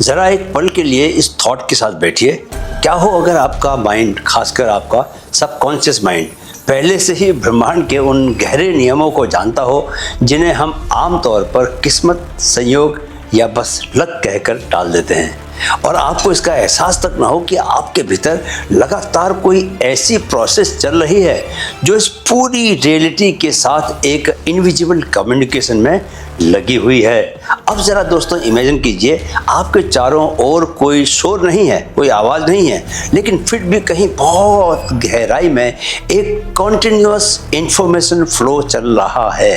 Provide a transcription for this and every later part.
ज़रा एक पल के लिए इस थॉट के साथ बैठिए, क्या हो अगर आपका माइंड, खासकर आपका सबकॉन्शियस माइंड, पहले से ही ब्रह्मांड के उन गहरे नियमों को जानता हो जिन्हें हम आमतौर पर किस्मत, संयोग या बस लक कहकर टाल देते हैं, और आपको इसका एहसास तक ना हो कि आपके भीतर लगातार कोई ऐसी प्रोसेस चल रही है जो इस पूरी रियलिटी के साथ एक इनविजिबल कम्युनिकेशन में लगी हुई है। अब ज़रा दोस्तों इमेजिन कीजिए, आपके चारों ओर कोई शोर नहीं है, कोई आवाज़ नहीं है, लेकिन फिर भी कहीं बहुत गहराई में एक कॉन्टिन्यूअस इंफॉर्मेशन फ्लो चल रहा है।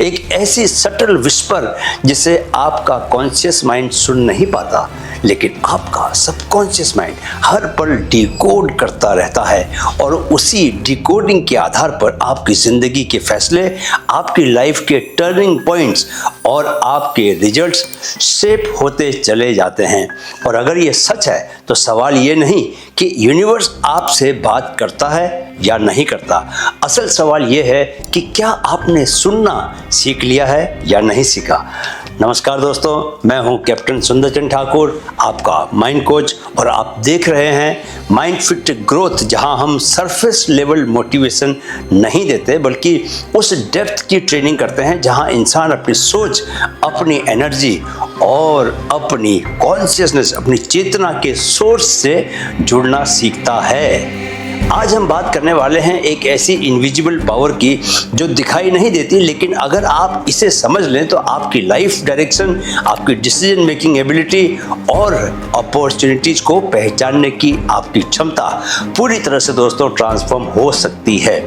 एक ऐसी सटल विस्पर जिसे आपका कॉन्शियस माइंड सुन नहीं पाता, लेकिन आपका सबकॉन्शियस माइंड हर पल डिकोड करता रहता है, और उसी डिकोडिंग के आधार पर आपकी ज़िंदगी के फैसले, आपकी लाइफ के टर्निंग पॉइंट्स और आपके रिजल्ट्स शेप होते चले जाते हैं। और अगर ये सच है तो सवाल ये नहीं कि यूनिवर्स आपसे बात करता है या नहीं करता, असल सवाल ये है कि क्या आपने सुनना सीख लिया है या नहीं सीखा। नमस्कार दोस्तों, मैं हूं कैप्टन सुंदरचंद ठाकुर, आपका माइंड कोच, और आप देख रहे हैं माइंड फिट ग्रोथ, जहां हम सरफेस लेवल मोटिवेशन नहीं देते बल्कि उस डेप्थ की ट्रेनिंग करते हैं जहां इंसान अपनी सोच, अपनी एनर्जी और अपनी कॉन्शियसनेस, अपनी चेतना के सोर्स से जुड़ना सीखता है। आज हम बात करने वाले हैं एक ऐसी इनविजिबल पावर की जो दिखाई नहीं देती, लेकिन अगर आप इसे समझ लें तो आपकी लाइफ डायरेक्शन, आपकी डिसीजन मेकिंग एबिलिटी और अपॉर्चुनिटीज को पहचानने की आपकी क्षमता पूरी तरह से दोस्तों ट्रांसफॉर्म हो सकती है।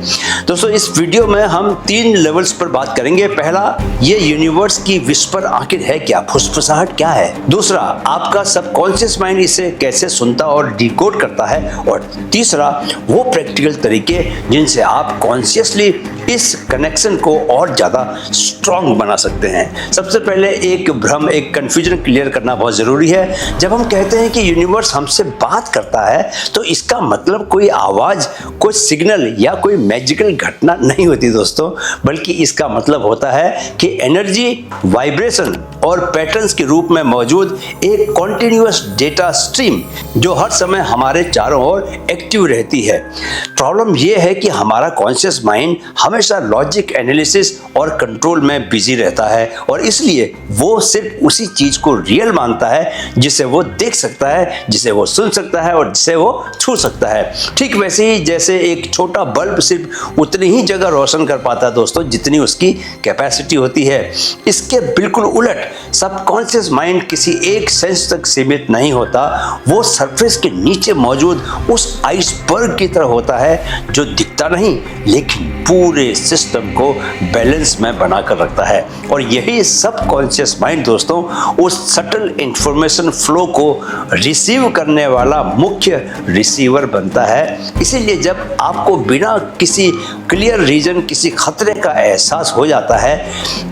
दोस्तों इस वीडियो में हम 3 लेवल्स पर बात करेंगे। पहला, ये यूनिवर्स की विस्पर आखिर है क्या, फुसफुसाहट क्या है। दूसरा, आपका सबकॉन्शियस माइंड इसे कैसे सुनता और डिकोड करता है। और तीसरा, वो प्रैक्टिकल तरीके जिनसे आप कॉन्शियसली इस कनेक्शन को और ज़्यादा स्ट्रॉन्ग बना सकते हैं। सबसे पहले एक भ्रम, एक कन्फ्यूजन क्लियर करना बहुत ज़रूरी है। जब हम कहते हैं कि यूनिवर्स हमसे बात करता है तो इसका मतलब कोई आवाज़, कोई सिग्नल या कोई मैजिकल घटना नहीं होती दोस्तों, बल्कि इसका मतलब होता है कि एनर्जी, वाइब्रेशन और पैटर्न्स के रूप में मौजूद एक कॉन्टिन्यूअस डेटा स्ट्रीम जो हर समय हमारे चारों ओर एक्टिव रहती है। प्रॉब्लम यह है कि हमारा कॉन्शियस माइंड हमेशा लॉजिक, एनालिसिस और कंट्रोल में बिजी रहता है, और इसलिए वो सिर्फ उसी चीज को रियल मानता है जिसे वो देख सकता है, जिसे वो सुन सकता है और जिसे वो छू सकता है। ठीक वैसे ही जैसे एक छोटा बल्ब सिर्फ उतनी ही जगह रोशन कर पाता है दोस्तों जितनी उसकी कैपेसिटी होती है। इसके बिल्कुल उलट सबकॉन्शियस माइंड किसी एक सेंस तक सीमित नहीं होता, वो सरफेस के नीचे मौजूद उस आइसबर्ग की तरह होता है जो दिखता नहीं लेकिन पूरे सिस्टम को बैलेंस में बनाकर रखता है। और यही सबकॉन्शियस माइंड दोस्तों उस सटल इंफॉर्मेशन फ्लो को रिसीव करने वाला मुख्य रिसीवर बनता है। इसीलिए जब आपको बिना किसी क्लियर रीजन किसी खतरे का एहसास हो जाता है,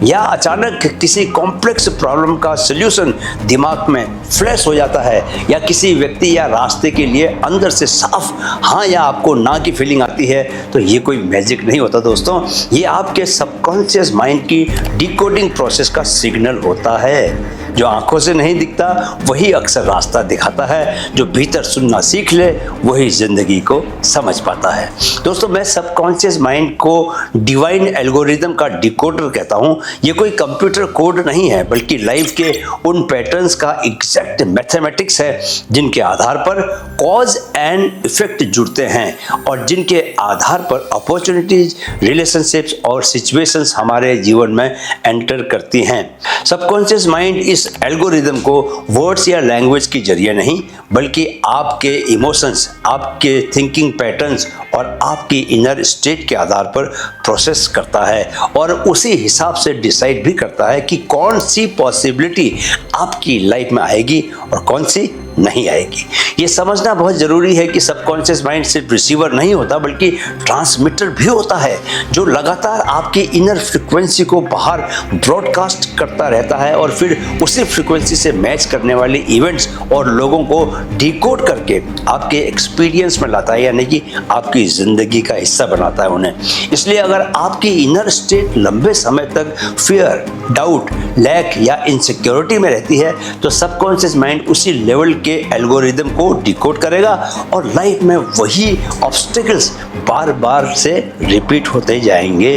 या अचानक किसी कॉम्प्लेक्स प्रॉब्लम का सल्यूशन दिमाग में फ्लैश हो जाता है, या किसी व्यक्ति या रास्ते के लिए अंदर से साफ हाँ या आपको ना की फीलिंग आती है, तो ये कोई मैजिक नहीं होता दोस्तों, ये आपके सबकॉन्शियस माइंड की डिकोडिंग प्रोसेस का सिग्नल होता है। जो आंखों से नहीं दिखता वही अक्सर रास्ता दिखाता है, जो भीतर सुनना सीख ले वही जिंदगी को समझ पाता है। दोस्तों मैं सबकॉन्शियस माइंड को डिवाइन एल्गोरिदम का डिकोडर कहता हूँ। ये कोई कंप्यूटर कोड नहीं है, बल्कि लाइफ के उन पैटर्न्स का एग्जैक्ट मैथमेटिक्स है जिनके आधार पर कॉज एंड इफेक्ट जुड़ते हैं, और जिनके आधार पर अपॉर्चुनिटीज, रिलेशनशिप्स और सिचुएशंस हमारे जीवन में एंटर करती हैं। सबकॉन्शियस माइंड इस एल्गोरिदम को वर्ड्स या लैंग्वेज के जरिए नहीं, बल्कि आपके इमोशंस, आपके थिंकिंग पैटर्न्स और आपकी इनर स्टेट के आधार पर प्रोसेस करता है, और उसी हिसाब से डिसाइड भी करता है कि कौन सी पॉसिबिलिटी आपकी लाइफ में आएगी और कौन सी नहीं आएगी। ये समझना बहुत ज़रूरी है कि सबकॉन्शियस माइंड सिर्फ रिसीवर नहीं होता बल्कि ट्रांसमीटर भी होता है, जो लगातार आपकी इनर फ्रिक्वेंसी को बाहर ब्रॉडकास्ट करता रहता है और फिर उसी फ्रिक्वेंसी से मैच करने वाले इवेंट्स और लोगों को डिकोड करके आपके एक्सपीरियंस में लाता है, यानी कि आपकी ज़िंदगी का हिस्सा बनाता है उन्हें। इसलिए अगर आपकी इनर स्टेट लंबे समय तक फियर, डाउट, लैक या इनसिक्योरिटी में रहती है तो सबकॉन्शियस माइंड उसी लेवल के एल्गोरिदम को डिकोड करेगा और लाइफ में वही ऑब्स्टिकल्स बार बार से रिपीट होते जाएंगे।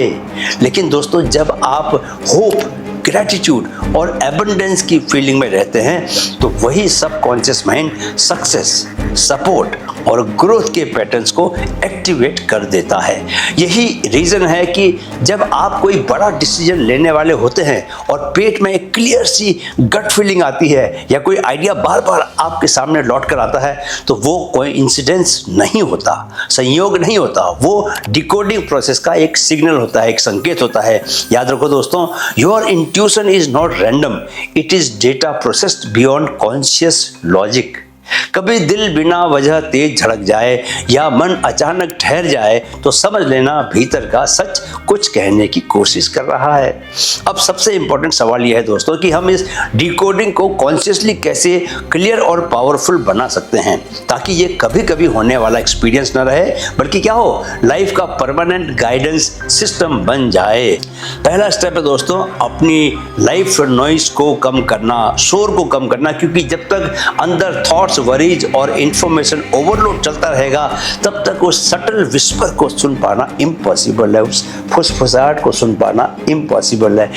लेकिन दोस्तों, जब आप होप, ग्रैटिट्यूड और एबंडेंस की फीलिंग में रहते हैं तो वही सबकॉन्शियस माइंड सक्सेस, सपोर्ट और ग्रोथ के पैटर्न्स को एक्टिवेट कर देता है। यही रीज़न है कि जब आप कोई बड़ा डिसीजन लेने वाले होते हैं और पेट में एक क्लियर सी गट फीलिंग आती है या कोई आइडिया बार बार आपके सामने लौट कर आता है तो वो कोई इंसिडेंस नहीं होता, संयोग नहीं होता, वो डिकोडिंग प्रोसेस का एक सिग्नल होता है, एक संकेत होता है। याद रखो दोस्तों, your intuition is not random, it is data processed beyond conscious logic. कभी दिल बिना वजह तेज झड़क जाए या मन अचानक ठहर जाए तो समझ लेना भीतर का सच कुछ कहने की कोशिश कर रहा है। अब सबसे इंपॉर्टेंट सवाल यह है दोस्तों कि हम इस डिकोडिंग को कॉन्शियसली कैसे क्लियर और पावरफुल बना सकते हैं ताकि ये कभी कभी होने वाला एक्सपीरियंस न रहे बल्कि क्या हो, लाइफ का परमानेंट गाइडेंस सिस्टम बन जाए। पहला स्टेप है दोस्तों, अपनी लाइफ नॉइस को कम करना, शोर को कम करना, क्योंकि जब तक अंदर थॉट्स, वरीज और इंफॉर्मेशन ओवरलोड चलता रहेगा तब तक उस सटल विस्पर को सुन पाना इम्पॉसिबल है, उस फुसफुसाहट को सुन पाना इम्पॉसिबल है।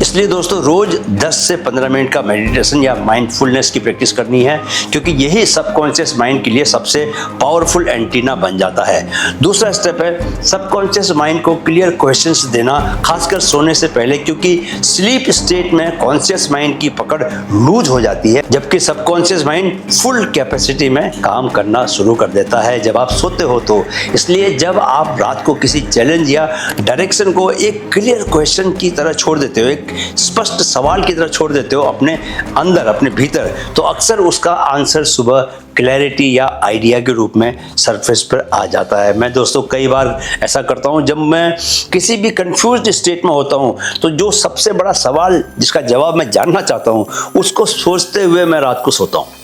इसलिए दोस्तों, रोज 10 से 15 मिनट का मेडिटेशन या माइंडफुलनेस की प्रैक्टिस करनी है, क्योंकि यही सबकॉन्शियस माइंड के लिए सबसे पावरफुल एंटीना बन जाता है। दूसरा स्टेप है सबकॉन्शियस माइंड को क्लियर क्वेश्चंस देना, खासकर सोने से पहले, क्योंकि स्लीप स्टेट में कॉन्शियस माइंड की पकड़ लूज हो जाती है जबकि सबकॉन्शियस माइंड फुल कैपेसिटी में काम करना शुरू कर देता है जब आप सोते हो तो। इसलिए जब आप रात को किसी चैलेंज या डायरेक्शन को एक क्लियर क्वेश्चन की तरह छोड़ देते हो, एक स्पष्ट सवाल की तरह छोड़ देते हो अपने अंदर, अपने भीतर, तो अक्सर उसका आंसर सुबह क्लैरिटी या आइडिया के रूप में सरफेस पर आ जाता है। मैं दोस्तों कई बार ऐसा करता हूँ, जब मैं किसी भी कंफ्यूज्ड स्टेट में होता हूँ तो जो सबसे बड़ा सवाल जिसका जवाब मैं जानना चाहता हूँ उसको सोचते हुए मैं रात को सोता हूँ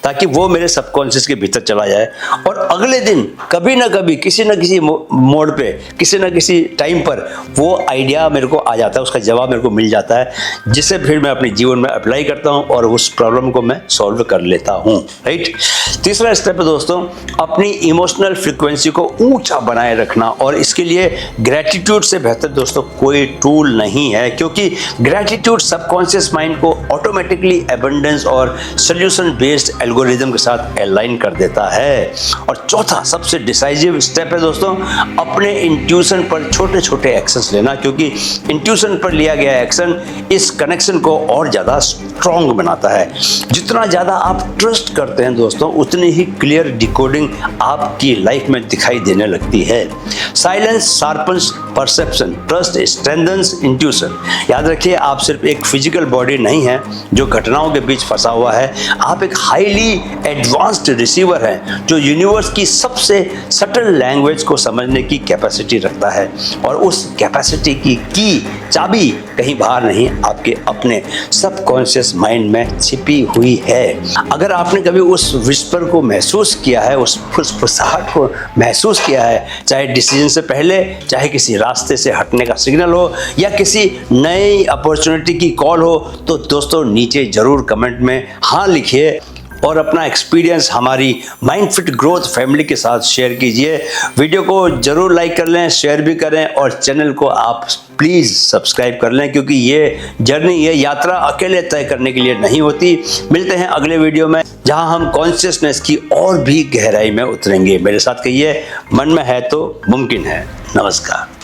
ताकि वो मेरे सबकॉन्शियस के भीतर चला जाए और अगले दिन कभी ना कभी किसी न किसी मोड पे, किसी न किसी टाइम पर वो आइडिया मेरे को आ जाता है, उसका जवाब मेरे को मिल जाता है, जिसे फिर मैं अपने जीवन में अप्लाई करता हूँ और उस प्रॉब्लम को मैं सॉल्व कर लेता हूँ। राइट। तीसरा स्टेप है दोस्तों, अपनी इमोशनल फ्रिक्वेंसी को ऊंचा बनाए रखना, और इसके लिए ग्रैटिट्यूड से बेहतर दोस्तों कोई टूल नहीं है, क्योंकि ग्रैटिट्यूड सबकॉन्शियस माइंड को ऑटोमेटिकली एबंडेंस और सोल्यूशन बेस्ड एल्गोरिदम के साथ अलाइन कर देता है। और चौथा सबसे डिसाइसिव स्टेप है दोस्तों, अपने इंट्यूशन पर छोटे छोटे एक्शंस लेना, क्योंकि इंट्यूशन पर लिया गया एक्शन इस कनेक्शन को और ज़्यादा स्ट्रॉन्ग बनाता है। जितना ज़्यादा आप ट्रस्ट करते हैं दोस्तों उतनी ही क्लियर डिकोडिंग आपकी लाइफ में दिखाई देने लगती है। Silence sharpens perception, trust strengthens intuition. याद रखिए, आप सिर्फ एक फिजिकल बॉडी नहीं है जो घटनाओं के बीच फंसा हुआ है, आप एक हाईली एडवांस्ड रिसीवर हैं जो यूनिवर्स की सबसे सटल लैंग्वेज को समझने की कैपेसिटी रखता है, और उस कैपेसिटी की चाबी कहीं बाहर नहीं, आपके अपने सबकॉन्शियस माइंड में छिपी हुई है। अगर आपने कभी उस विस्पर को महसूस किया है, उस फुसफुसाहट को महसूस किया है, चाहे डिसीजन से पहले, चाहे किसी रास्ते से हटने का सिग्नल हो या किसी नई अपॉर्चुनिटी की कॉल हो, तो दोस्तों नीचे जरूर कमेंट में हाँ लिखिए और अपना एक्सपीरियंस हमारी माइंड फिट ग्रोथ फैमिली के साथ शेयर कीजिए। वीडियो को जरूर लाइक कर लें, शेयर भी करें और चैनल को आप प्लीज़ सब्सक्राइब कर लें, क्योंकि ये जर्नी, ये यात्रा अकेले तय करने के लिए नहीं होती। मिलते हैं अगले वीडियो में जहां हम कॉन्शियसनेस की और भी गहराई में उतरेंगे। मेरे साथ कहिए, मन में है तो मुमकिन है। नमस्कार।